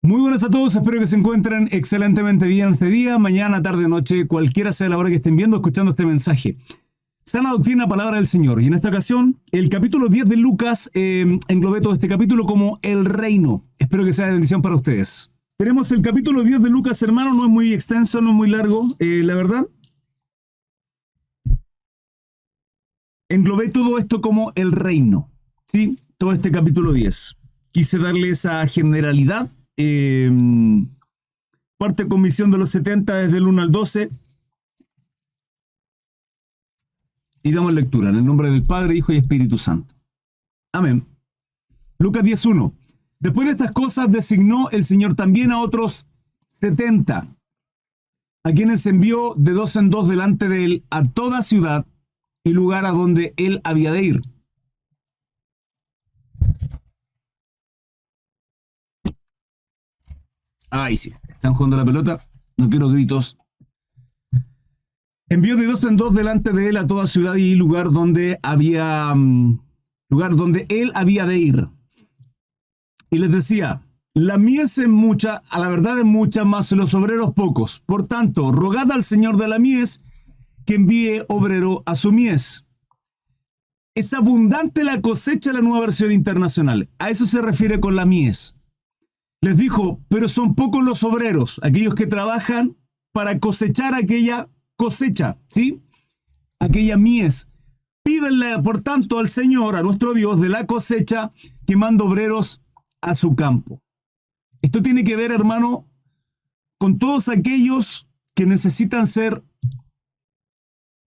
Muy buenas a todos, espero que se encuentren excelentemente bien este día, mañana, tarde, noche, cualquiera sea la hora que estén viendo, escuchando este mensaje. Sana doctrina, palabra del Señor. Y en esta ocasión, el capítulo 10 de Lucas, englobé todo este capítulo como el reino. Espero que sea de bendición para ustedes. Tenemos el capítulo 10 de Lucas, hermano, no es muy extenso, no es muy largo, la verdad. Englobé todo esto como el reino, ¿sí? Todo este capítulo 10. Quise darle esa generalidad. Parte con visión de los 70 desde el 1 al 12. Y damos lectura en el nombre del Padre, Hijo y Espíritu Santo. Amén. Lucas 10:1. Después de estas cosas designó el Señor también a otros 70, a quienes envió de dos en dos delante de él a toda ciudad y lugar a donde él había de ir. Ahí sí, están jugando la pelota, no quiero gritos. Envió de dos en dos delante de él a toda ciudad y lugar donde él había de ir. Y les decía: la mies es mucha, a la verdad es mucha, mas los obreros pocos. Por tanto, rogad al Señor de la mies que envíe obrero a su mies. Es abundante la cosecha, la Nueva Versión Internacional. A eso se refiere con la mies. Les dijo, pero son pocos los obreros, aquellos que trabajan para cosechar aquella cosecha, ¿sí? Aquella mies. Pídenle, por tanto, al Señor, a nuestro Dios, de la cosecha, que manda obreros a su campo. Esto tiene que ver, hermano, con todos aquellos que necesitan ser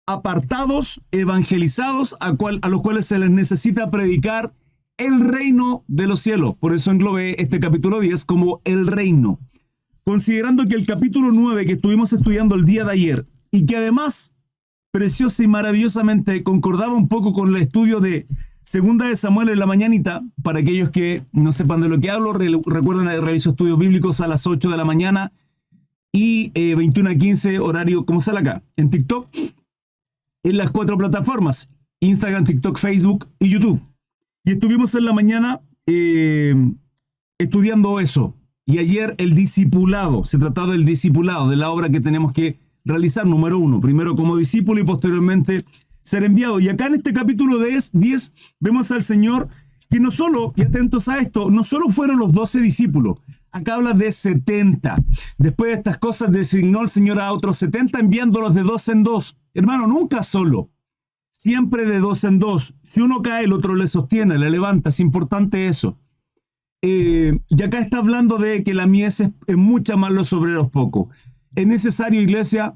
apartados, evangelizados, a los cuales se les necesita predicar el reino de los cielos. Por eso englobé este capítulo 10 como el reino. Considerando que el capítulo 9 que estuvimos estudiando el día de ayer, y que además preciosa y maravillosamente concordaba un poco con el estudio de Segunda de Samuel en la mañanita, para aquellos que no sepan de lo que hablo, recuerden que realizo estudios bíblicos a las 8 de la mañana y 21 a 15 horario, como sale acá, en TikTok, en las 4 plataformas, Instagram, TikTok, Facebook y YouTube. Y estuvimos en la mañana estudiando eso. Y ayer el discipulado, se trataba del discipulado, de la obra que tenemos que realizar, número 1. Primero como discípulo y posteriormente ser enviado. Y acá en este capítulo 10 vemos al Señor que no solo, y atentos a esto, no solo fueron los 12 discípulos. Acá habla de 70. Después de estas cosas designó el Señor a otros 70 enviándolos de dos en dos. Hermano, nunca solo. Siempre de dos en dos. Si uno cae, el otro le sostiene, le levanta. Es importante eso. Y acá está hablando de que la mies es mucha, más los obreros poco. Es necesario, iglesia,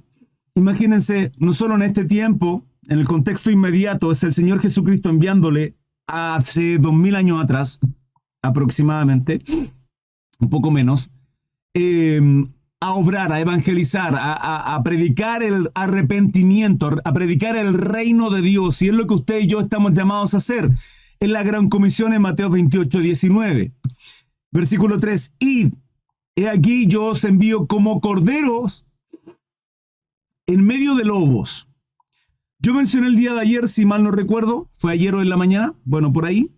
imagínense, no solo en este tiempo, en el contexto inmediato, es el Señor Jesucristo enviándole hace 2000 años atrás, aproximadamente, un poco menos, a obrar, a evangelizar, a predicar el arrepentimiento, a predicar el reino de Dios. Y es lo que usted y yo estamos llamados a hacer en la gran comisión en Mateo 28:19. Versículo 3. Id, he aquí yo os envío como corderos en medio de lobos. Yo mencioné el día de ayer, si mal no recuerdo, fue ayer o en la mañana, bueno, por ahí,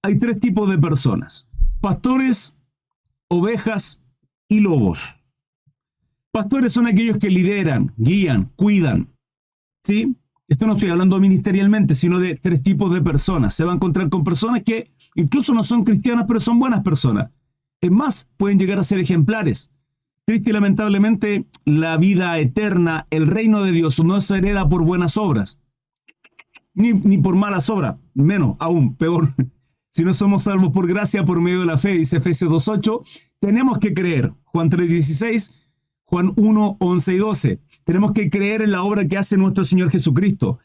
hay 3 tipos de personas: pastores, ovejas y lobos. Pastores son aquellos que lideran, guían, cuidan, ¿sí? Esto no estoy hablando ministerialmente, sino de 3 tipos de personas. Se va a encontrar con personas que incluso no son cristianas, pero son buenas personas. Es más, pueden llegar a ser ejemplares. Triste y lamentablemente, la vida eterna, el reino de Dios, no se hereda por buenas obras, ni por malas obras, menos, aún peor. Si no somos salvos por gracia, por medio de la fe, dice Efesios 2:8, tenemos que creer. Juan 3:16, Juan 1:11 y 12. Tenemos que creer en la obra que hace nuestro Señor Jesucristo.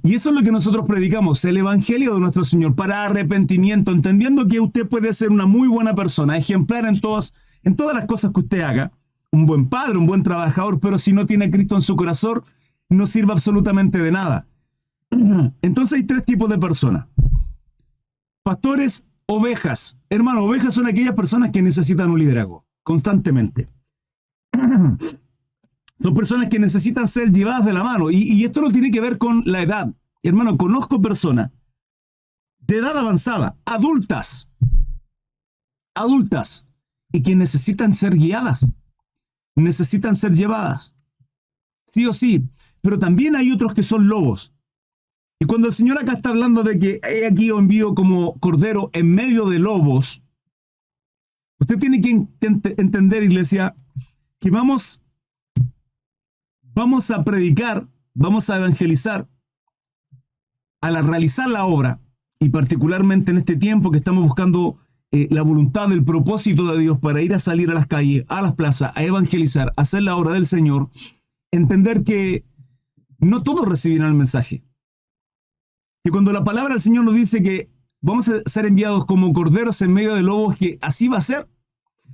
Y eso es lo que nosotros predicamos, el evangelio de nuestro Señor, para arrepentimiento, entendiendo que usted puede ser una muy buena persona, ejemplar en todas las cosas que usted haga, un buen padre, un buen trabajador, pero si no tiene a Cristo en su corazón, no sirve absolutamente de nada. Entonces hay 3 tipos de personas: pastores, ovejas. Hermano, ovejas son aquellas personas que necesitan un liderazgo constantemente. Son personas que necesitan ser llevadas de la mano. Y esto no tiene que ver con la edad. Hermano, conozco personas de edad avanzada, adultas, y que necesitan ser guiadas, necesitan ser llevadas, sí o sí. Pero también hay otros que son lobos. Y cuando el Señor acá está hablando de que he aquí os envío como cordero en medio de lobos, usted tiene que entender, iglesia, que vamos a predicar, vamos a evangelizar, al realizar la obra, y particularmente en este tiempo que estamos buscando la voluntad, el propósito de Dios para ir a salir a las calles, a las plazas, a evangelizar, a hacer la obra del Señor, entender que no todos recibirán el mensaje. Que cuando la palabra del Señor nos dice que vamos a ser enviados como corderos en medio de lobos, que así va a ser,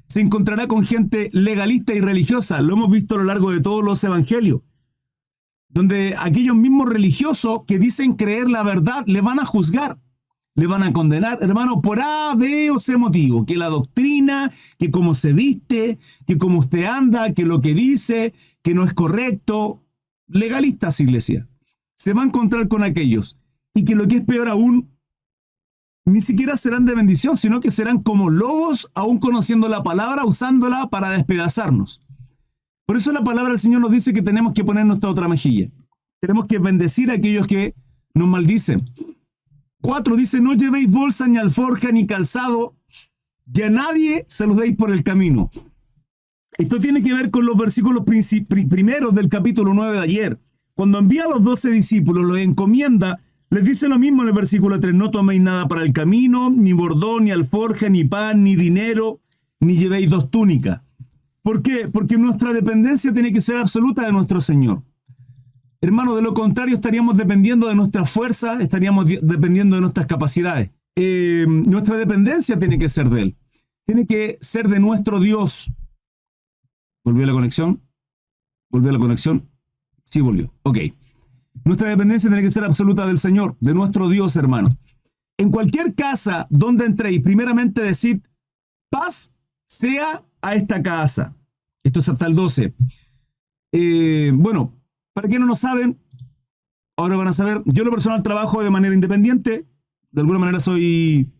se encontrará con gente legalista y religiosa. Lo hemos visto a lo largo de todos los evangelios, donde aquellos mismos religiosos que dicen creer la verdad le van a juzgar, le van a condenar, hermano, por A, B o C motivo, que la doctrina, que cómo se viste, que cómo usted anda, que lo que dice, que no es correcto. Legalistas, iglesia. Se va a encontrar con aquellos, y que lo que es peor aún, ni siquiera serán de bendición, sino que serán como lobos, aún conociendo la palabra, usándola para despedazarnos. Por eso la palabra del Señor nos dice que tenemos que poner nuestra otra mejilla. Tenemos que bendecir a aquellos que nos maldicen. 4 dice, no llevéis bolsa, ni alforja, ni calzado, y a nadie se los deis por el camino. Esto tiene que ver con los versículos primeros del capítulo 9 de ayer. Cuando envía a los 12 discípulos, los encomienda, les dice lo mismo en el versículo 3, no toméis nada para el camino, ni bordón, ni alforja, ni pan, ni dinero, ni llevéis 2 túnicas. ¿Por qué? Porque nuestra dependencia tiene que ser absoluta de nuestro Señor. Hermano, de lo contrario estaríamos dependiendo de nuestra fuerza, estaríamos dependiendo de nuestras capacidades. Nuestra dependencia tiene que ser de Él. Tiene que ser de nuestro Dios. ¿Volvió la conexión? ¿Volvió la conexión? Sí, volvió. Ok. Nuestra dependencia tiene que ser absoluta del Señor, de nuestro Dios, hermano. En cualquier casa donde entréis, primeramente decid, paz sea a esta casa. Esto es hasta el 12. Bueno, para quienes no saben, ahora van a saber, yo en lo personal trabajo de manera independiente, de alguna manera soy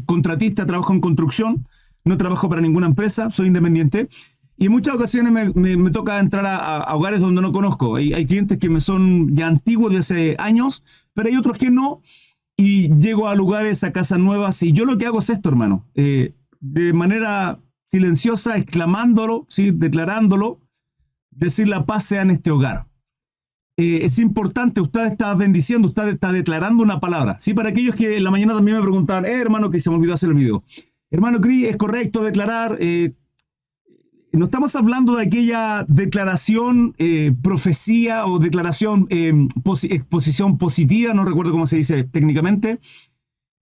contratista, trabajo en construcción, no trabajo para ninguna empresa, soy independiente, y en muchas ocasiones me toca entrar a hogares donde no conozco. Hay clientes que me son ya antiguos de hace años, pero hay otros que no, y llego a lugares, a casas nuevas, y yo lo que hago es esto, hermano, de manera silenciosa, exclamándolo, ¿sí? Declarándolo, decir la paz sea en este hogar. Es importante, usted está bendiciendo, usted está declarando una palabra. Sí, para aquellos que en la mañana también me preguntaban, hermano, que se me olvidó hacer el video. Hermano Cris, ¿es correcto declarar? No estamos hablando de aquella declaración, profecía o declaración, exposición positiva, no recuerdo cómo se dice técnicamente,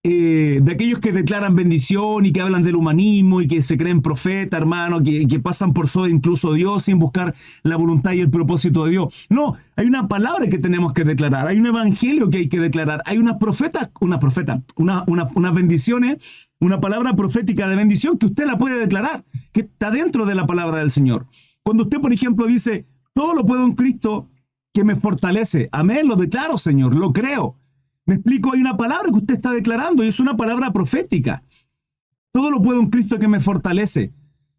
de aquellos que declaran bendición y que hablan del humanismo y que se creen profetas, hermano, que pasan por sobre incluso Dios sin buscar la voluntad y el propósito de Dios. No, hay una palabra que tenemos que declarar, hay un evangelio que hay que declarar, hay unas bendiciones, una palabra profética de bendición que usted la puede declarar, que está dentro de la palabra del Señor. Cuando usted, por ejemplo, dice, todo lo puedo en Cristo que me fortalece, amén, lo declaro, Señor, lo creo. Me explico, hay una palabra que usted está declarando y es una palabra profética. Todo lo puedo en Cristo que me fortalece.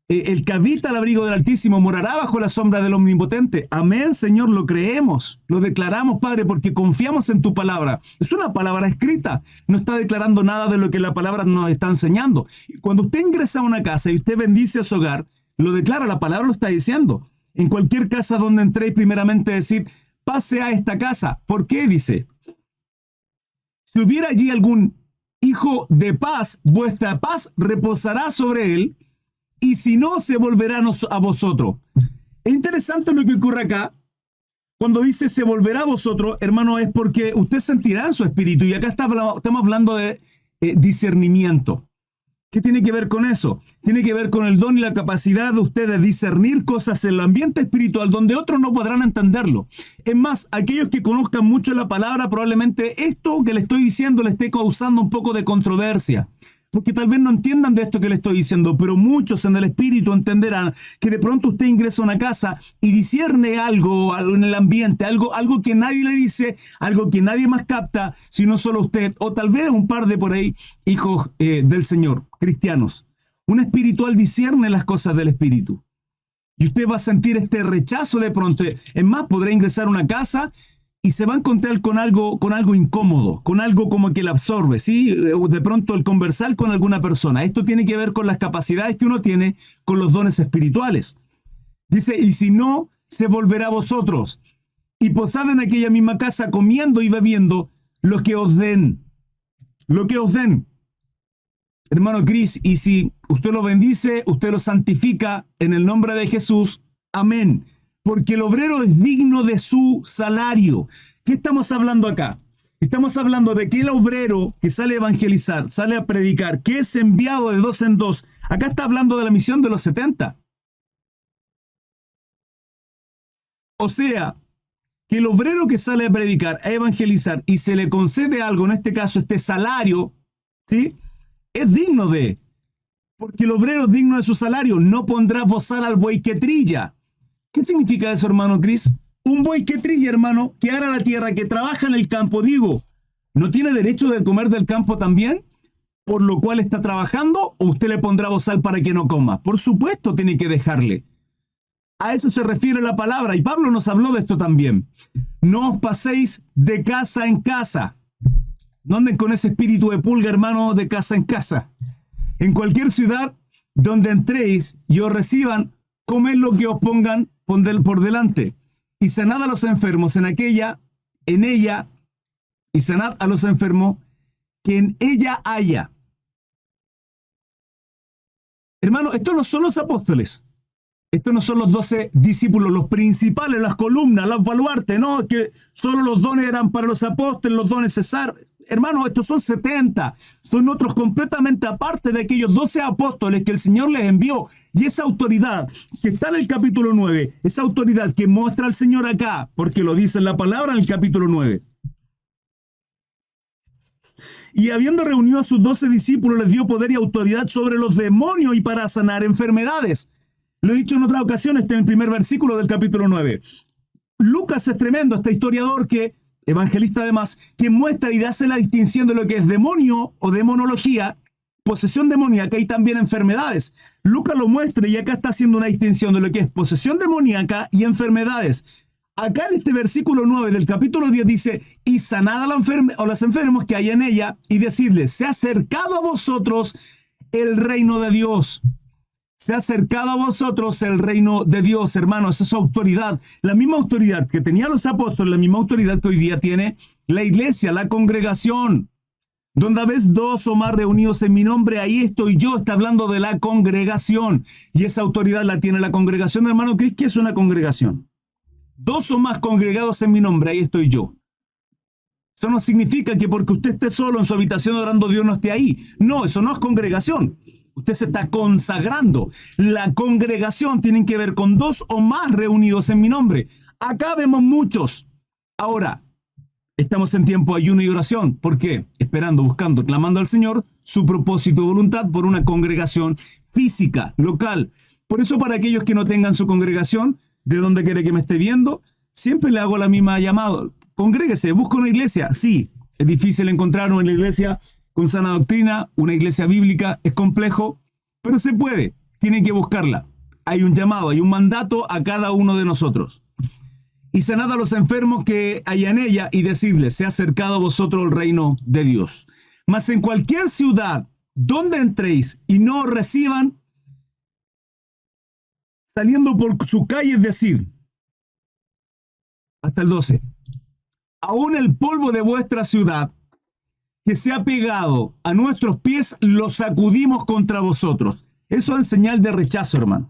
El que habita al abrigo del Altísimo morará bajo la sombra del Omnipotente. Amén, Señor, lo creemos, lo declaramos, Padre, porque confiamos en tu palabra. Es una palabra escrita, no está declarando nada de lo que la palabra nos está enseñando. Cuando usted ingresa a una casa y usted bendice a su hogar, lo declara, la palabra lo está diciendo. En cualquier casa donde entréis, primeramente decid, pase a esta casa. ¿Por qué? Dice, si hubiera allí algún hijo de paz, vuestra paz reposará sobre él, y si no, se volverá a vosotros. Es interesante lo que ocurre acá. Cuando dice se volverá a vosotros, hermano, es porque usted sentirá en su espíritu, y acá estamos hablando de discernimiento. ¿Qué tiene que ver con eso? Tiene que ver con el don y la capacidad de usted de discernir cosas en el ambiente espiritual donde otros no podrán entenderlo. Es más, aquellos que conozcan mucho la palabra, probablemente esto que le estoy diciendo le esté causando un poco de controversia. Porque tal vez no entiendan de esto que le estoy diciendo, pero muchos en el espíritu entenderán que de pronto usted ingresa a una casa y discierne algo en el ambiente, algo que nadie le dice, algo que nadie más capta, sino solo usted, o tal vez un par de por ahí hijos del Señor, cristianos. Un espiritual discierne las cosas del espíritu. Y usted va a sentir este rechazo de pronto. Es más, podrá ingresar a una casa y se va a encontrar con algo incómodo, con algo como que la absorbe, ¿sí? De pronto el conversar con alguna persona. Esto tiene que ver con las capacidades que uno tiene con los dones espirituales. Dice, y si no, se volverá a vosotros. Y posad en aquella misma casa comiendo y bebiendo lo que os den. Lo que os den. Hermano Cris, y si usted lo bendice, usted lo santifica en el nombre de Jesús. Amén. Porque el obrero es digno de su salario. ¿Qué estamos hablando acá? Estamos hablando de que el obrero que sale a evangelizar, sale a predicar, que es enviado de dos en dos. Acá está hablando de la misión de los 70. O sea, que el obrero que sale a predicar, a evangelizar y se le concede algo, en este caso este salario, ¿sí? Es digno de, porque el obrero es digno de su salario. No pondrá bozal al buey que trilla. ¿Qué significa eso, hermano Cris? Un buey que trilla, hermano, que ara la tierra, que trabaja en el campo, digo, ¿no tiene derecho de comer del campo también? ¿Por lo cual está trabajando? ¿O usted le pondrá bozal para que no coma? Por supuesto, tiene que dejarle. A eso se refiere la palabra, y Pablo nos habló de esto también. No os paséis de casa en casa. No anden con ese espíritu de pulga, hermano, de casa en casa. En cualquier ciudad donde entréis y os reciban, comed lo que os pongan por delante. Y sanad a los enfermos en ella, y sanad a los enfermos que en ella haya. Hermano, estos no son los apóstoles. Estos no son los 12 discípulos, los principales, las columnas, los baluartes, no, que solo los dones eran para los apóstoles, los dones César. Hermanos, estos son 70, son otros completamente aparte de aquellos 12 apóstoles que el Señor les envió. Y esa autoridad que está en el capítulo 9, esa autoridad que muestra el Señor acá, porque lo dice en la palabra en el capítulo 9. Y habiendo reunido a sus 12 discípulos, les dio poder y autoridad sobre los demonios y para sanar enfermedades. Lo he dicho en otras ocasiones, está en el primer versículo del capítulo 9. Lucas es tremendo, este historiador evangelista además, que muestra y hace la distinción de lo que es demonio o demonología, posesión demoníaca y también enfermedades. Lucas lo muestra y acá está haciendo una distinción de lo que es posesión demoníaca y enfermedades. Acá en este versículo 9 del capítulo 10 dice, y sanad a los enfermos que hay en ella, y decidles, se ha acercado a vosotros el reino de Dios. Se ha acercado a vosotros el reino de Dios, hermanos. Esa autoridad, la misma autoridad que tenían los apóstoles, la misma autoridad que hoy día tiene la iglesia, la congregación. Donde ves 2 o más reunidos en mi nombre, ahí estoy yo. Está hablando de la congregación. Y esa autoridad la tiene la congregación, hermano. ¿Qué es una congregación? 2 o más congregados en mi nombre, ahí estoy yo. Eso no significa que porque usted esté solo en su habitación orando, Dios no esté ahí. No, eso no es congregación. Usted se está consagrando. La congregación tiene que ver con 2 o más reunidos en mi nombre. Acá vemos muchos. Ahora, estamos en tiempo de ayuno y oración. ¿Por qué? Esperando, buscando, clamando al Señor su propósito y voluntad por una congregación física, local. Por eso, para aquellos que no tengan su congregación, ¿de dónde quiere que me esté viendo? Siempre le hago la misma llamada. Congréguese, busca una iglesia. Sí, es difícil encontrar una iglesia con sana doctrina, una iglesia bíblica, es complejo, pero se puede, tiene que buscarla. Hay un llamado, hay un mandato a cada uno de nosotros. Y sanad a los enfermos que hay en ella y decidles, se ha acercado a vosotros el reino de Dios. Mas en cualquier ciudad donde entréis y no os reciban, saliendo por su calle, es decir, hasta el 12, aún el polvo de vuestra ciudad que se ha pegado a nuestros pies, lo sacudimos contra vosotros. Eso es señal de rechazo, hermano.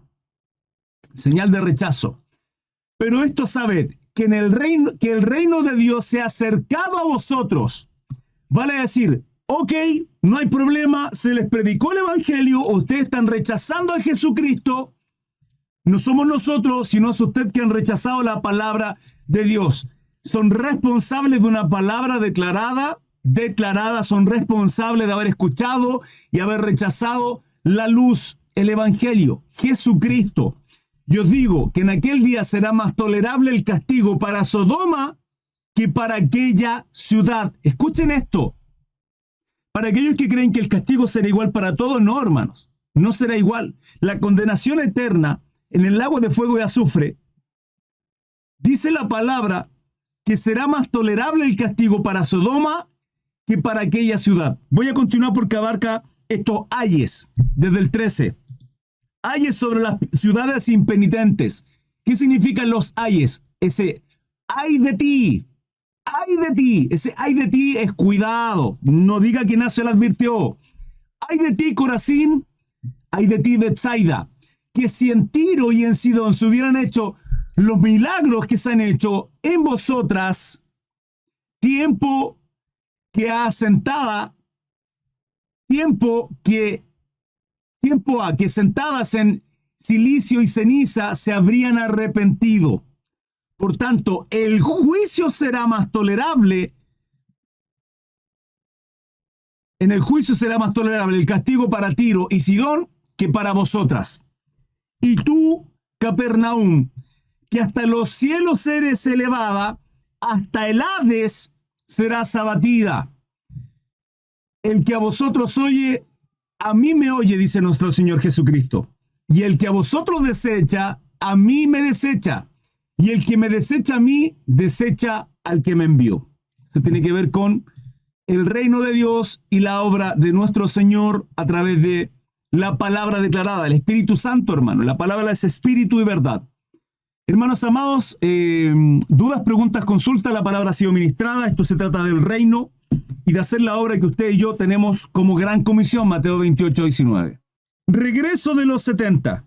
Señal de rechazo. Pero esto sabed, que el reino de Dios se ha acercado a vosotros. Vale decir, ok, no hay problema, se les predicó el evangelio, ustedes están rechazando a Jesucristo. No somos nosotros, sino es usted que han rechazado la palabra de Dios. Son responsables de una palabra declarada, son responsables de haber escuchado y haber rechazado la luz, el evangelio, Jesucristo. Yo digo que en aquel día será más tolerable el castigo para Sodoma que para aquella ciudad. Escuchen esto. Para aquellos que creen que el castigo será igual para todos, no, hermanos. no será igual. La condenación eterna en el lago de fuego y azufre, dice la palabra que será más tolerable el castigo para Sodoma que para aquella ciudad. Voy a continuar porque abarca estos ayes, desde el 13. Ayes sobre las ciudades impenitentes. ¿Qué significan los ayes? Ese ay de ti, ay de ti. Ese ay de ti es cuidado. No diga que nadie se lo advirtió. Ay de ti, Corazín. Ay de ti, Betsaida. Que si en Tiro y en Sidón se hubieran hecho los milagros que se han hecho en vosotras, tiempo que sentadas en silicio y ceniza se habrían arrepentido. Por tanto, el juicio será más tolerable. En el juicio será más tolerable el castigo para Tiro y Sidón que para vosotras. Y tú, Capernaum, que hasta los cielos eres elevada, hasta el Hades serás abatida. El que a vosotros oye, a mí me oye, dice nuestro Señor Jesucristo. Y el que a vosotros desecha, a mí me desecha. Y el que me desecha a mí, desecha al que me envió. Esto tiene que ver con el reino de Dios y la obra de nuestro Señor a través de la palabra declarada, el Espíritu Santo, hermano. La palabra es espíritu y verdad. Hermanos amados, dudas, preguntas, consultas, la palabra ha sido ministrada. Esto se trata del reino y de hacer la obra que usted y yo tenemos como gran comisión, Mateo 28, 19. Regreso de los 70,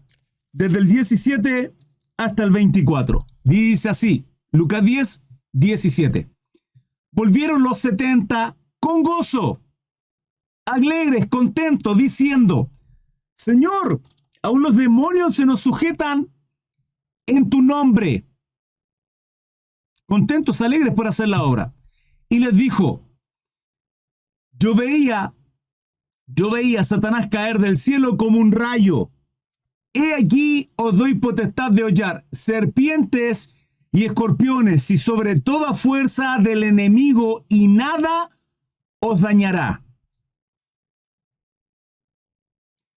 desde el 17 hasta el 24. Dice así, Lucas 10, 17. Volvieron los 70 con gozo, alegres, contentos, diciendo, Señor, aún los demonios se nos sujetan en tu nombre. Contentos, alegres por hacer la obra. Y les dijo, yo veía a Satanás caer del cielo como un rayo. He aquí os doy potestad de hollar serpientes y escorpiones y sobre toda fuerza del enemigo y nada os dañará.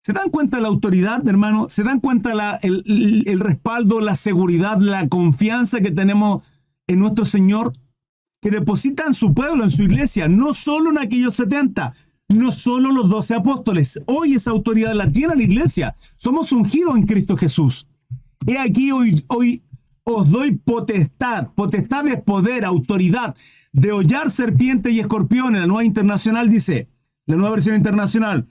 ¿Se dan cuenta la autoridad, hermano? ¿Se dan cuenta el respaldo, la seguridad, la confianza que tenemos en nuestro Señor? Que deposita en su pueblo, en su iglesia, no solo en aquellos 70, no solo los 12 apóstoles. Hoy esa autoridad la tiene la iglesia. Somos ungidos en Cristo Jesús. He aquí hoy os doy potestad. Potestad es poder, autoridad, de hollar serpientes y escorpiones. La nueva internacional dice, la nueva versión internacional,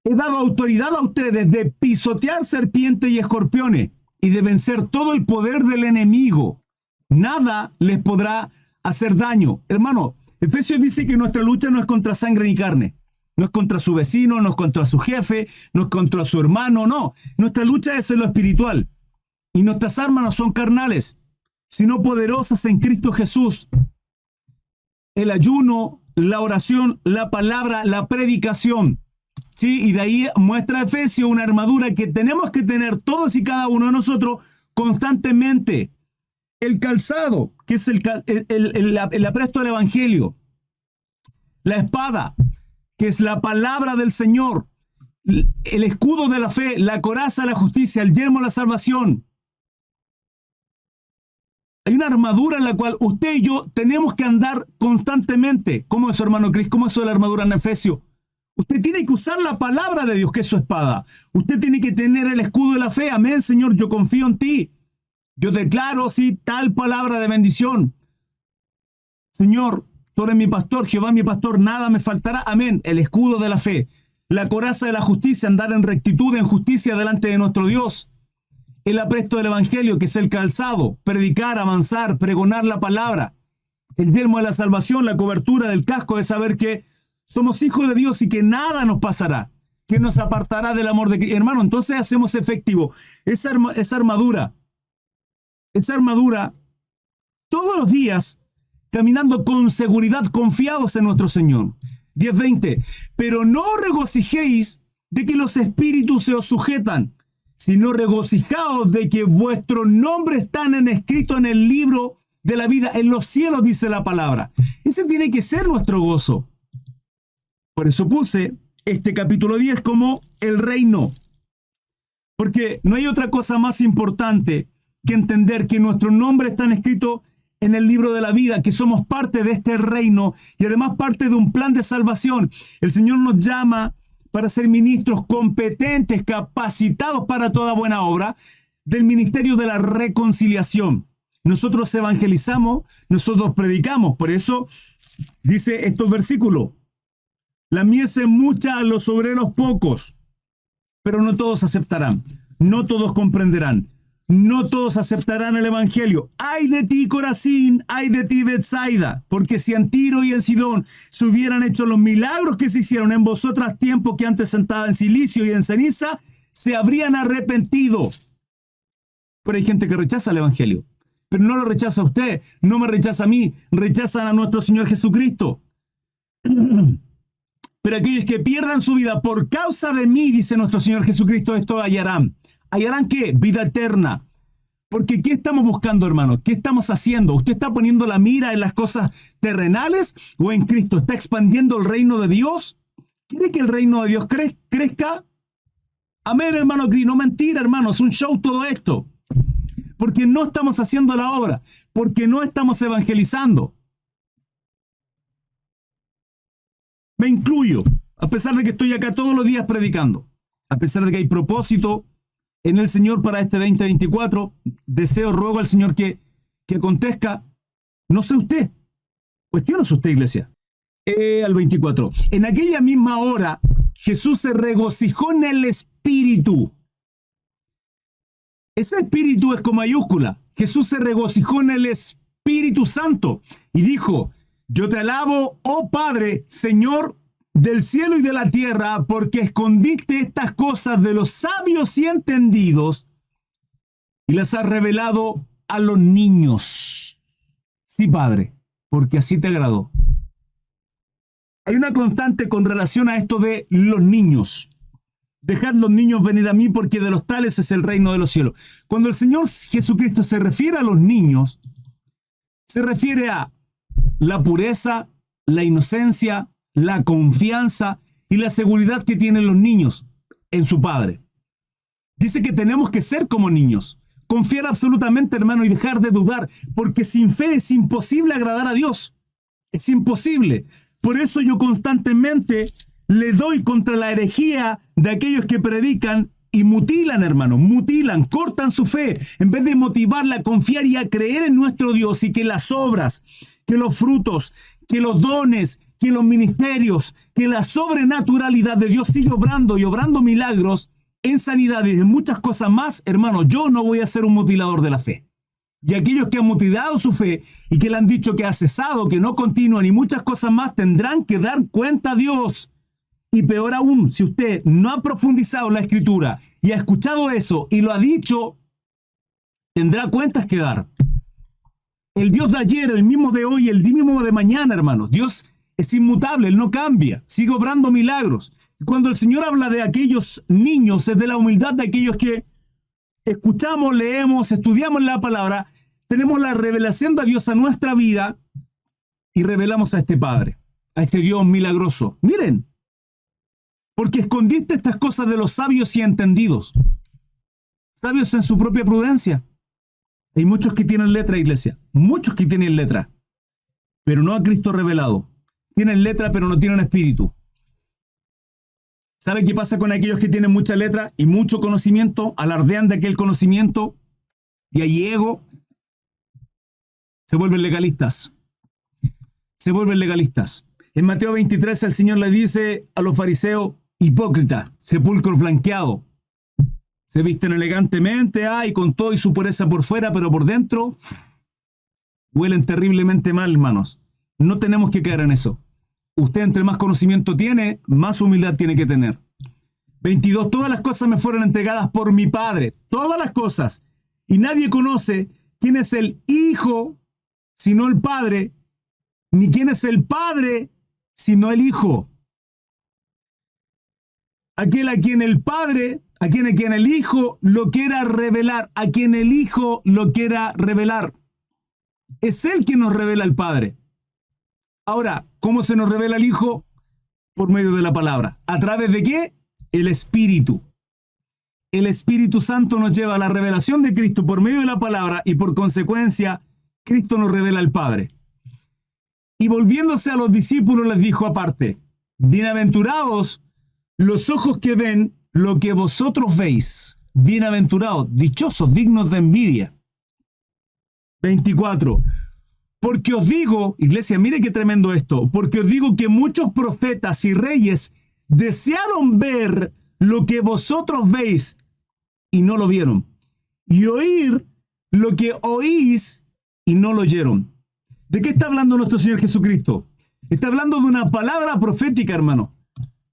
he dado autoridad a ustedes de pisotear serpientes y escorpiones y de vencer todo el poder del enemigo. Nada les podrá hacer daño. Hermano, Efesios dice que nuestra lucha no es contra sangre ni carne. No es contra su vecino, no es contra su jefe, no es contra su hermano, no. Nuestra lucha es en lo espiritual. Y nuestras armas no son carnales, sino poderosas en Cristo Jesús. El ayuno, la oración, la palabra, la predicación. ¿Sí? Y de ahí muestra Efesios una armadura que tenemos que tener todos y cada uno de nosotros constantemente. El calzado, que es el apresto del evangelio. La espada, que es la palabra del Señor. El escudo de la fe, la coraza de la justicia, el yelmo de la salvación. Hay una armadura en la cual usted y yo tenemos que andar constantemente. ¿Cómo es, hermano Cris? ¿Cómo es eso de la armadura en Efesios? Usted tiene que usar la palabra de Dios, que es su espada. Usted tiene que tener el escudo de la fe. Amén, Señor, yo confío en ti. Yo declaro, sí, tal palabra de bendición. Señor, tú eres mi pastor, Jehová mi pastor, nada me faltará. Amén. El escudo de la fe. La coraza de la justicia, andar en rectitud, en justicia delante de nuestro Dios. El apresto del evangelio, que es el calzado. Predicar, avanzar, pregonar la palabra. El yelmo de la salvación, la cobertura del casco de saber que somos hijos de Dios y que nada nos pasará, que nos apartará del amor de Cristo. Hermano, entonces hacemos efectivo esa armadura todos los días, caminando con seguridad, confiados en nuestro Señor. 10:20. Pero no regocijéis de que los espíritus se os sujetan, sino regocijaos de que vuestros nombres están escritos en el libro de la vida, en los cielos, dice la palabra. Ese tiene que ser nuestro gozo. Por eso puse este capítulo 10 como el reino. Porque no hay otra cosa más importante que entender que nuestros nombres están escritos en el libro de la vida, que somos parte de este reino y además parte de un plan de salvación. El Señor nos llama para ser ministros competentes, capacitados para toda buena obra del ministerio de la reconciliación. Nosotros evangelizamos, nosotros predicamos. Por eso dice estos versículos: la mies es mucha, los obreros pocos, pero no todos aceptarán, no todos comprenderán. No todos aceptarán el evangelio. ¡Ay de ti, Corazín! ¡Ay de ti, Betsaida! Porque si en Tiro y en Sidón se hubieran hecho los milagros que se hicieron en vosotras, tiempo que antes sentada en silicio y en ceniza, se habrían arrepentido. Pero hay gente que rechaza el evangelio. Pero no lo rechaza a usted, no me rechaza a mí, rechazan a nuestro Señor Jesucristo. Pero aquellos que pierdan su vida por causa de mí, dice nuestro Señor Jesucristo, esto hallarán. ¿Hallarán qué? Vida eterna. Porque ¿qué estamos buscando, hermano? ¿Qué estamos haciendo? ¿Usted está poniendo la mira en las cosas terrenales o en Cristo? ¿Está expandiendo el reino de Dios? ¿Quiere que el reino de Dios crezca? Amén, hermano. No mentira, hermano. Es un show todo esto. Porque no estamos haciendo la obra. Porque no estamos evangelizando. Me incluyo. A pesar de que estoy acá todos los días predicando. A pesar de que hay propósito en el Señor para este 2024, ruego al Señor que acontezca. No sé usted, cuestiónese usted, iglesia. Al 24. En aquella misma hora, Jesús se regocijó en el Espíritu. Ese Espíritu es con mayúscula. Jesús se regocijó en el Espíritu Santo y dijo: yo te alabo, oh Padre, Señor del cielo y de la tierra, porque escondiste estas cosas de los sabios y entendidos y las has revelado a los niños. Sí, Padre, porque así te agradó. Hay una constante con relación a esto de los niños. Dejad los niños venir a mí, porque de los tales es el reino de los cielos. Cuando el Señor Jesucristo se refiere a los niños, se refiere a la pureza, la inocencia, la confianza y la seguridad que tienen los niños en su Padre. Dice que tenemos que ser como niños, confiar absolutamente, hermano, y dejar de dudar, porque sin fe es imposible agradar a Dios. Es imposible. Por eso yo constantemente le doy contra la herejía de aquellos que predican y mutilan, hermano, mutilan, cortan su fe, en vez de motivarla a confiar y a creer en nuestro Dios, y que las obras, que los frutos, que los dones, que los ministerios, que la sobrenaturalidad de Dios sigue obrando y obrando milagros en sanidad y en muchas cosas más. Hermano, yo no voy a ser un mutilador de la fe. Y aquellos que han mutilado su fe y que le han dicho que ha cesado, que no continúan y muchas cosas más, tendrán que dar cuenta a Dios. Y peor aún, si usted no ha profundizado la Escritura y ha escuchado eso y lo ha dicho, tendrá cuentas que dar. El Dios de ayer, el mismo de hoy, el mismo de mañana, hermano. Dios es inmutable, Él no cambia, sigue obrando milagros. Cuando el Señor habla de aquellos niños, es de la humildad de aquellos que escuchamos, leemos, estudiamos la palabra, tenemos la revelación de Dios a nuestra vida y revelamos a este Padre, a este Dios milagroso. Miren, porque escondiste estas cosas de los sabios y entendidos. Sabios en su propia prudencia. Hay muchos que tienen letra, iglesia, muchos que tienen letra, pero no a Cristo revelado. Tienen letra, pero no tienen espíritu. ¿Sabe qué pasa con aquellos que tienen mucha letra y mucho conocimiento? Alardean de aquel conocimiento y hay ego. Se vuelven legalistas. Se vuelven legalistas. En Mateo 23 el Señor le dice a los fariseos: hipócritas, sepulcros blanqueados. Se visten elegantemente, con todo y su pureza por fuera, pero por dentro huelen terriblemente mal, hermanos. No tenemos que caer en eso. Usted, entre más conocimiento tiene, más humildad tiene que tener. 22. Todas las cosas me fueron entregadas por mi Padre. Todas las cosas. Y nadie conoce quién es el Hijo, sino el Padre, ni quién es el Padre, sino el Hijo. Aquel a quien el Padre, a quien el Hijo lo quiera revelar, a quien el Hijo lo quiera revelar. Es Él quien nos revela al Padre. Ahora, ¿cómo se nos revela el Hijo? Por medio de la palabra. ¿A través de qué? El Espíritu. el Espíritu Santo nos lleva a la revelación de Cristo por medio de la palabra y por consecuencia, Cristo nos revela al Padre. Y volviéndose a los discípulos les dijo aparte, bienaventurados los ojos que ven lo que vosotros veis. Bienaventurados, dichosos, dignos de envidia. 24. Porque os digo, iglesia, mire qué tremendo esto, porque os digo que muchos profetas y reyes desearon ver lo que vosotros veis y no lo vieron, y oír lo que oís y no lo oyeron. ¿De qué está hablando nuestro Señor Jesucristo? Está hablando de una palabra profética, hermano.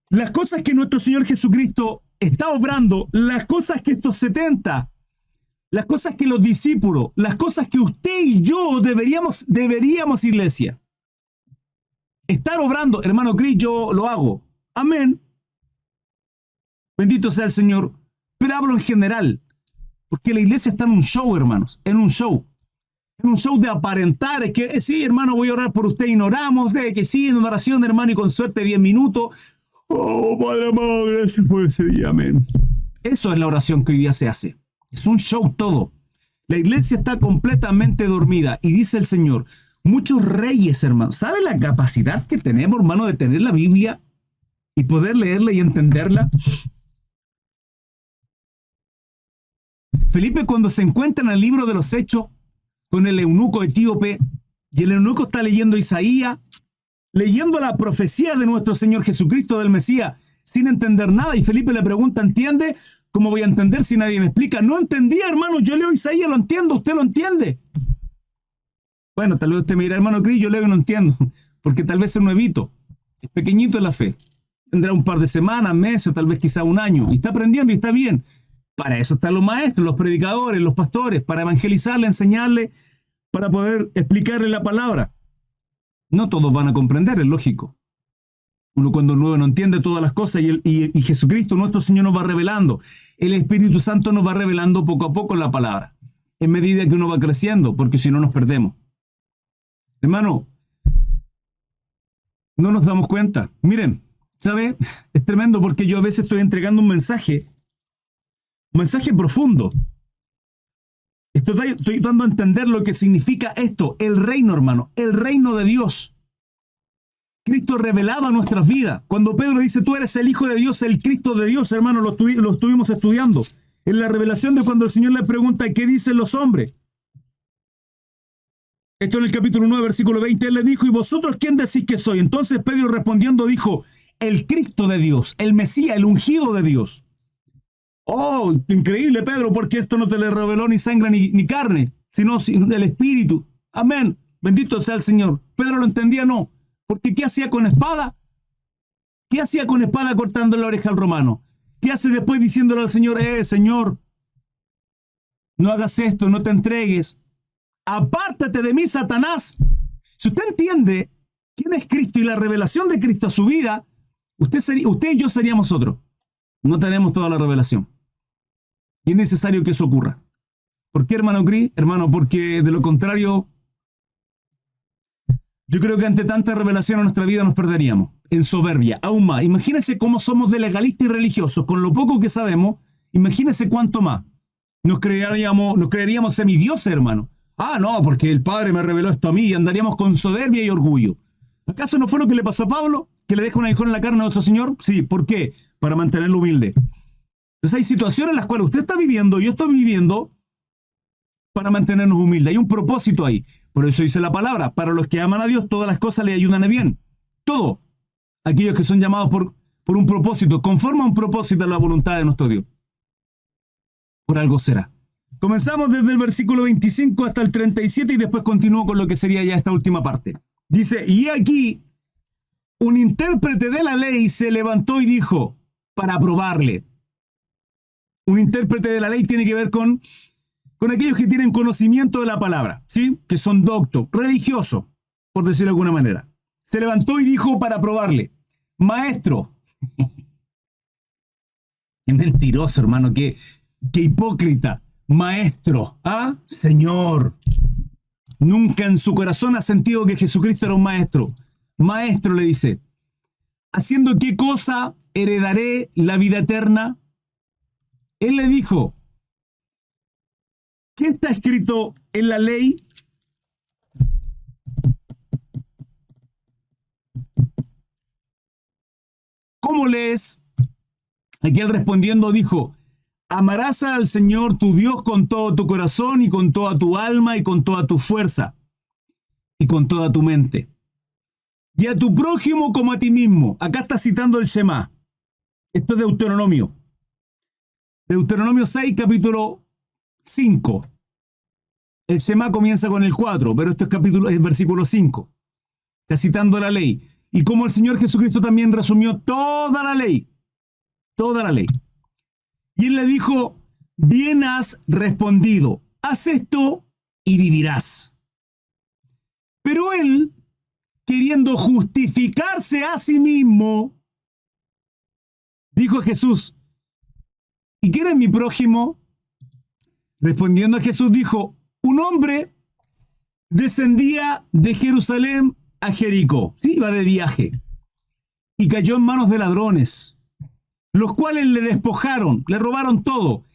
Las cosas que nuestro Señor Jesucristo está obrando, las cosas que estos 70, las cosas que los discípulos, las cosas que usted y yo deberíamos, iglesia, estar obrando, hermano Cris, yo lo hago. Amén. Bendito sea el Señor. Pero hablo en general, porque la iglesia está en un show, hermanos, en un show. En un show de aparentar, es que sí, hermano, voy a orar por usted y no oramos, de que sí, en una oración, hermano, y con suerte 10 minutos. Oh, Padre amado, gracias por ese día, amén. Eso es la oración que hoy día se hace. Es un show todo. La iglesia está completamente dormida y dice el Señor, muchos reyes, hermano. ¿Sabe la capacidad que tenemos, hermano, de tener la Biblia y poder leerla y entenderla? Felipe, cuando se encuentra en el libro de los Hechos con el eunuco etíope y el eunuco está leyendo Isaías, leyendo la profecía de nuestro Señor Jesucristo del Mesías sin entender nada, y Felipe le pregunta, ¿entiende? ¿Cómo voy a entender si nadie me explica? No entendía, hermano, yo leo Isaías, lo entiendo, usted lo entiende. Bueno, tal vez usted me dirá, hermano Cris, yo leo y no entiendo, porque tal vez es nuevito, es pequeñito en la fe. Tendrá un par de semanas, meses, o tal vez quizá un año, y está aprendiendo y está bien. Para eso están los maestros, los predicadores, los pastores, para evangelizarle, enseñarle, para poder explicarle la palabra. No todos van a comprender, es lógico. Uno cuando nuevo no entiende todas las cosas y Jesucristo, nuestro Señor, nos va revelando. El Espíritu Santo nos va revelando poco a poco la palabra, en medida que uno va creciendo, porque si no nos perdemos. Hermano, no nos damos cuenta. Miren, ¿sabe? Es tremendo porque yo a veces estoy entregando un mensaje profundo. Estoy dando a entender lo que significa esto, el reino, hermano, el reino de Dios. Cristo revelado a nuestras vidas. Cuando Pedro dice, tú eres el Hijo de Dios, el Cristo de Dios, hermano, lo estuvimos estudiando. En la revelación de cuando el Señor le pregunta, ¿qué dicen los hombres? Esto en el capítulo 9, versículo 20, él le dijo, ¿y vosotros quién decís que soy? Entonces Pedro respondiendo dijo, el Cristo de Dios, el Mesías, el ungido de Dios. Oh, increíble, Pedro, porque esto no te le reveló ni sangre ni carne, sino el Espíritu. Amén. Bendito sea el Señor. Pedro lo entendía, no. Porque ¿qué hacía con espada? ¿Qué hacía con espada cortando la oreja al romano? ¿Qué hace después diciéndole al Señor, Señor, no hagas esto, no te entregues? Apártate de mí, Satanás. Si usted entiende quién es Cristo y la revelación de Cristo a su vida, usted y yo seríamos otros. No tenemos toda la revelación. Y es necesario que eso ocurra. ¿Por qué, hermano Cris? Hermano, porque de lo contrario, yo creo que ante tanta revelación en nuestra vida nos perderíamos. En soberbia, aún más. Imagínense cómo somos de legalistas y religiosos. Con lo poco que sabemos, imagínense cuánto más. Nos creeríamos semidioses, hermano. Ah, no, porque el Padre me reveló esto a mí y andaríamos con soberbia y orgullo. ¿Acaso no fue lo que le pasó a Pablo? ¿Que le deja un aguijón en la carne a nuestro Señor? Sí, ¿por qué? Para mantenerlo humilde. Entonces hay situaciones en las cuales usted está viviendo, yo estoy viviendo, para mantenernos humildes. Hay un propósito ahí. Por eso dice la palabra, para los que aman a Dios, todas las cosas le ayudan a bien. Todo. Aquellos que son llamados por un propósito, conforme a un propósito a la voluntad de nuestro Dios. Por algo será. Comenzamos desde el versículo 25 hasta el 37 y después continúo con lo que sería ya esta última parte. Dice, y aquí un intérprete de la ley se levantó y dijo, para probarle. Un intérprete de la ley tiene que ver con aquellos que tienen conocimiento de la palabra, ¿sí? Que son doctos, religiosos, por decirlo de alguna manera. Se levantó y dijo para probarle, maestro. Qué mentiroso, hermano, qué hipócrita. Maestro, ¿ah? Señor. Nunca en su corazón ha sentido que Jesucristo era un maestro. Maestro, le dice, ¿haciendo qué cosa heredaré la vida eterna? Él le dijo, ¿qué está escrito en la ley? ¿Cómo lees? Aquel respondiendo dijo, amarás al Señor tu Dios con todo tu corazón y con toda tu alma y con toda tu fuerza y con toda tu mente. Y a tu prójimo como a ti mismo. Acá está citando el Shema. Esto es Deuteronomio. Deuteronomio 6, capítulo 5. El Shema comienza con el 4, pero esto es versículo 5. Está citando la ley. Y como el Señor Jesucristo también resumió toda la ley. Toda la ley. Y él le dijo, bien has respondido, haz esto y vivirás. Pero él, queriendo justificarse a sí mismo, dijo a Jesús, ¿y quién es mi prójimo? Respondiendo a Jesús dijo, un hombre descendía de Jerusalén a Jericó, sí, iba de viaje, y cayó en manos de ladrones, los cuales le despojaron, le robaron todo,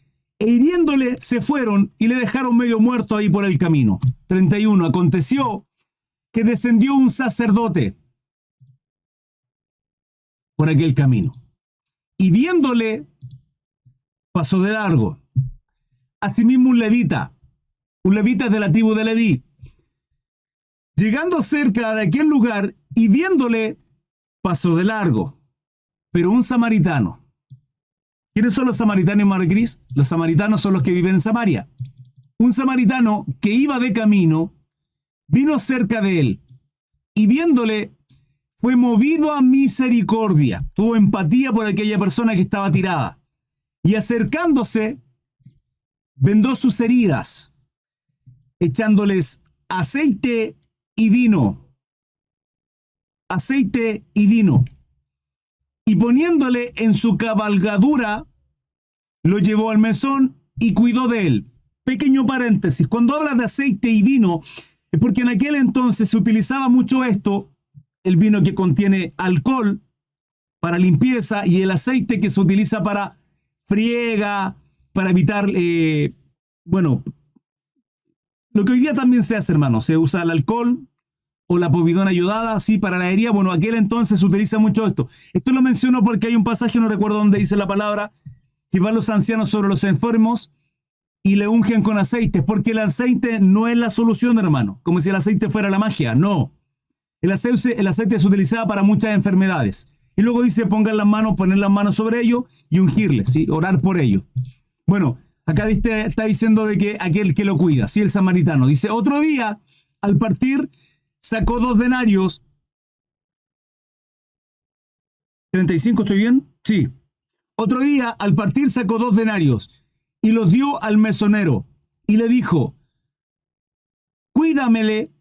e hiriéndole se fueron y le dejaron medio muerto ahí por el camino. 31. Aconteció que descendió un sacerdote por aquel camino, y viéndole, pasó de largo. Asimismo un levita de la tribu de Leví, llegando cerca de aquel lugar y viéndole, pasó de largo. Pero un samaritano. ¿Quiénes son los samaritanos, María Cris? Los samaritanos son los que viven en Samaria. Un samaritano que iba de camino, vino cerca de él, y viéndole, fue movido a misericordia. Tuvo empatía por aquella persona que estaba tirada. Y acercándose, vendó sus heridas, echándoles aceite y vino. Aceite y vino. Y poniéndole en su cabalgadura, lo llevó al mesón y cuidó de él. Pequeño paréntesis, cuando habla de aceite y vino, es porque en aquel entonces se utilizaba mucho esto, el vino que contiene alcohol para limpieza y el aceite que se utiliza para friega, para evitar, lo que hoy día también se hace, hermano, se usa el alcohol o la povidona ayudada, sí, para la herida. Bueno, aquel entonces se utiliza mucho esto. Esto lo menciono porque hay un pasaje, no recuerdo dónde dice la palabra, que van los ancianos sobre los enfermos y le ungen con aceite, porque el aceite no es la solución, hermano, como si el aceite fuera la magia, no. El aceite se utilizaba para muchas enfermedades. Y luego dice, pongan las manos, poner las manos sobre ellos y ungirles, ¿sí? Orar por ellos. Bueno, acá está diciendo de que aquel que lo cuida, ¿sí? El samaritano. Dice, otro día, al partir, sacó 2 denarios. 35, ¿estoy bien? Sí. Otro día, al partir, sacó 2 denarios y los dio al mesonero y le dijo, cuídamele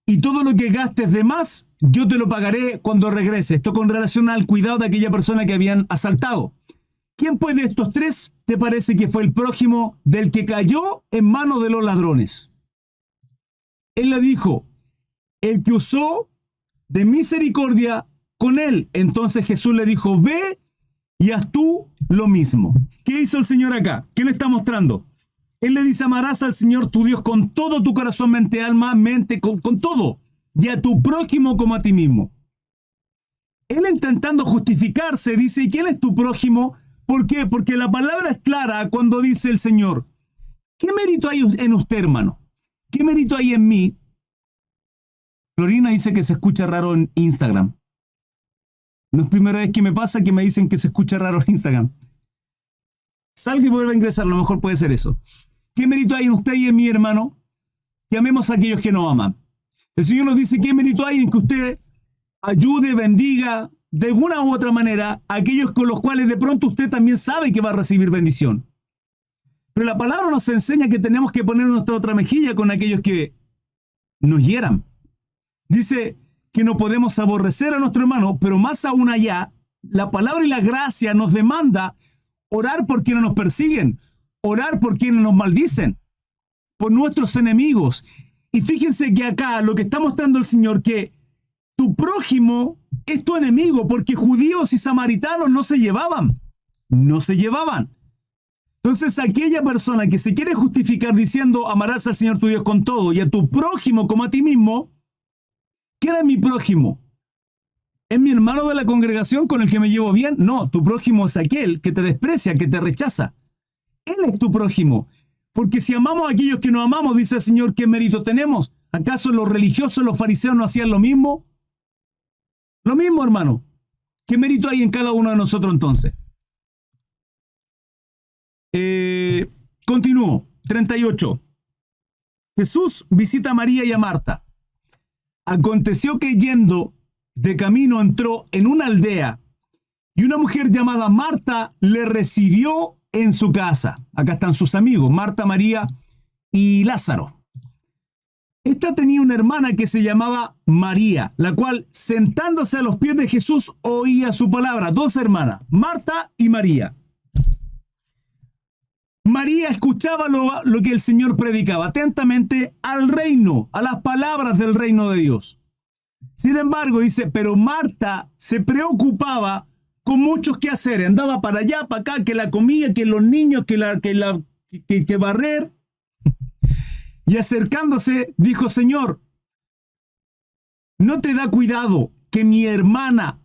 y todo lo que gastes de más, yo te lo pagaré cuando regrese. Esto con relación al cuidado de aquella persona que habían asaltado. ¿Quién pues de estos 3 te parece que fue el prójimo del que cayó en manos de los ladrones? Él le dijo, el que usó de misericordia con él. Entonces Jesús le dijo, ve y haz tú lo mismo. ¿Qué hizo el Señor acá? ¿Qué le está mostrando? Él le dice, amarás al Señor tu Dios con todo tu corazón, mente, alma, mente, con todo. Y a tu prójimo como a ti mismo. Él intentando justificarse, dice, ¿y quién es tu prójimo? ¿Por qué? Porque la palabra es clara cuando dice el Señor, ¿qué mérito hay en usted, hermano? ¿Qué mérito hay en mí? Florina dice que se escucha raro en Instagram. No es primera vez que me pasa que me dicen que se escucha raro en Instagram. Salga y vuelva a ingresar, a lo mejor puede ser eso. ¿Qué mérito hay en usted y en mí, hermano? Que amemos a aquellos que nos aman. El Señor nos dice, ¿qué mérito hay en que usted ayude, bendiga, de alguna u otra manera, a aquellos con los cuales de pronto usted también sabe que va a recibir bendición? Pero la palabra nos enseña que tenemos que poner nuestra otra mejilla con aquellos que nos hieran. Dice que no podemos aborrecer a nuestro hermano, pero más aún allá, la palabra y la gracia nos demanda orar por quienes nos persiguen, orar por quienes nos maldicen, por nuestros enemigos. Y fíjense que acá lo que está mostrando el Señor, que tu prójimo es tu enemigo, porque judíos y samaritanos no se llevaban. Entonces, aquella persona que se quiere justificar diciendo amarás al Señor tu Dios con todo y a tu prójimo como a ti mismo, ¿quién es mi prójimo? ¿Es mi hermano de la congregación con el que me llevo bien? No, tu prójimo es aquel que te desprecia, que te rechaza. Él es tu prójimo. Porque si amamos a aquellos que no amamos, dice el Señor, ¿qué mérito tenemos? ¿Acaso los religiosos, los fariseos no hacían lo mismo? Lo mismo, hermano. ¿Qué mérito hay en cada uno de nosotros entonces? Continúo. 38. Jesús visita a María y a Marta. Aconteció que yendo de camino entró en una aldea y una mujer llamada Marta le recibió en su casa. Acá están sus amigos, Marta, María y Lázaro. Esta tenía una hermana que se llamaba María, la cual, sentándose a los pies de Jesús, oía su palabra. Dos hermanas, Marta y María. María escuchaba lo que el Señor predicaba atentamente al reino, a las palabras del reino de Dios. Sin embargo, dice, pero Marta se preocupaba con muchos quehaceres. Andaba para allá, para acá, que la comida, que los niños, que barrer. Y acercándose, dijo, Señor, ¿no te da cuidado que mi hermana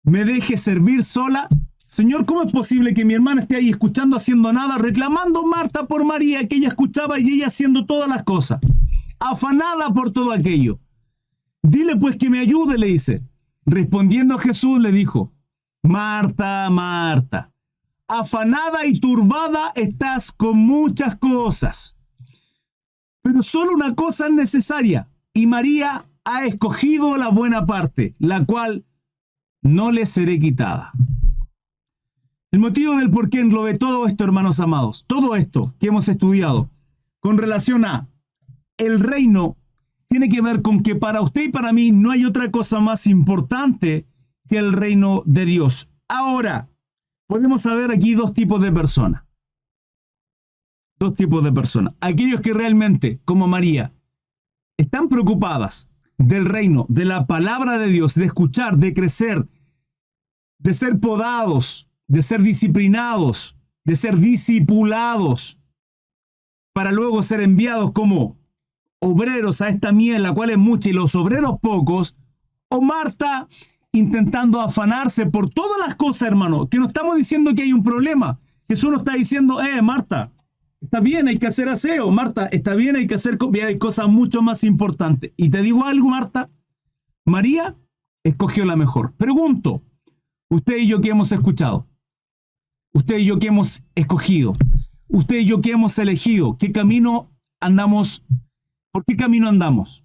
me deje servir sola? Señor, ¿cómo es posible que mi hermana esté ahí escuchando, haciendo nada, reclamando Marta por María, que ella escuchaba y ella haciendo todas las cosas, afanada por todo aquello? Dile pues que me ayude, le dice. Respondiendo Jesús le dijo, Marta, Marta, afanada y turbada estás con muchas cosas, pero solo una cosa es necesaria, y María ha escogido la buena parte, la cual no le seré quitada. El motivo del por qué englobe todo esto, hermanos amados, todo esto que hemos estudiado con relación a el reino, tiene que ver con que para usted y para mí no hay otra cosa más importante que el reino de Dios. Ahora, podemos saber aquí dos tipos de personas. Dos tipos de personas. Aquellos que realmente, como María, están preocupadas del reino, de la palabra de Dios, de escuchar, de crecer, de ser podados, de ser disciplinados, de ser discipulados, para luego ser enviados como obreros a esta mies, la cual es mucha, y los obreros pocos. O Marta intentando afanarse por todas las cosas, hermano, que no estamos diciendo que hay un problema. Jesús no está diciendo, Marta, está bien, hay que hacer aseo. Marta, está bien, hay que hacer hay cosas mucho más importantes. Y te digo algo, Marta, María escogió la mejor. Pregunto, usted y yo que hemos escuchado, usted y yo que hemos escogido, usted y yo que hemos elegido, ¿qué camino andamos? ¿Por qué camino andamos?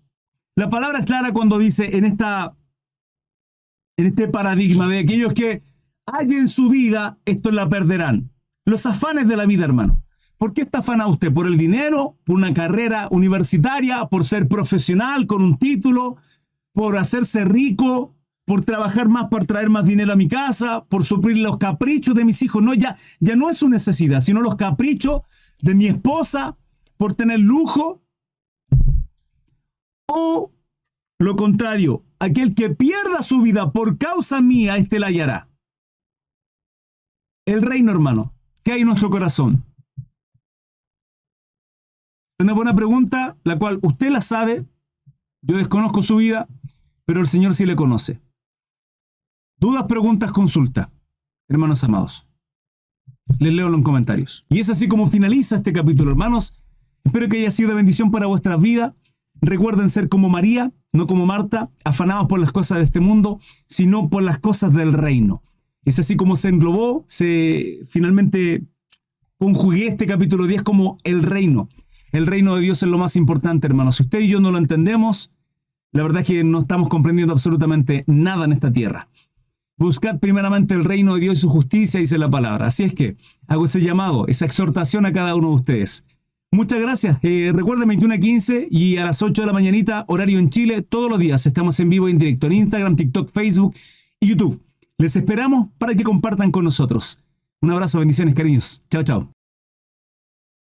La palabra es clara cuando dice en este paradigma de aquellos que hallen su vida, esto la perderán. Los afanes de la vida, hermano. ¿Por qué está afanado usted? ¿Por el dinero? ¿Por una carrera universitaria? ¿Por ser profesional con un título? ¿Por hacerse rico? ¿Por trabajar más para traer más dinero a mi casa? ¿Por suplir los caprichos de mis hijos? No, ya no es su necesidad, sino los caprichos de mi esposa, por tener lujo. O lo contrario, aquel que pierda su vida por causa mía, este la hallará. El reino, hermano, ¿qué hay en nuestro corazón? Es una buena pregunta, la cual usted la sabe. Yo desconozco su vida, pero el Señor sí le conoce. Dudas, preguntas, consulta, hermanos amados. Les leo en los comentarios. Y es así como finaliza este capítulo, hermanos. Espero que haya sido de bendición para vuestras vidas. Recuerden ser como María, no como Marta, afanados por las cosas de este mundo, sino por las cosas del reino. Es así como se englobó, finalmente conjugué este capítulo 10 como el reino. El reino de Dios es lo más importante, hermanos. Si usted y yo no lo entendemos, la verdad es que no estamos comprendiendo absolutamente nada en esta tierra. Buscad primeramente el reino de Dios y su justicia, dice la palabra. Así es que hago ese llamado, esa exhortación a cada uno de ustedes. Muchas gracias. Recuerden 21:15 y a las 8 de la mañanita, horario en Chile, todos los días. Estamos en vivo y en directo en Instagram, TikTok, Facebook y YouTube. Les esperamos para que compartan con nosotros. Un abrazo, bendiciones, cariños. Chao, chao.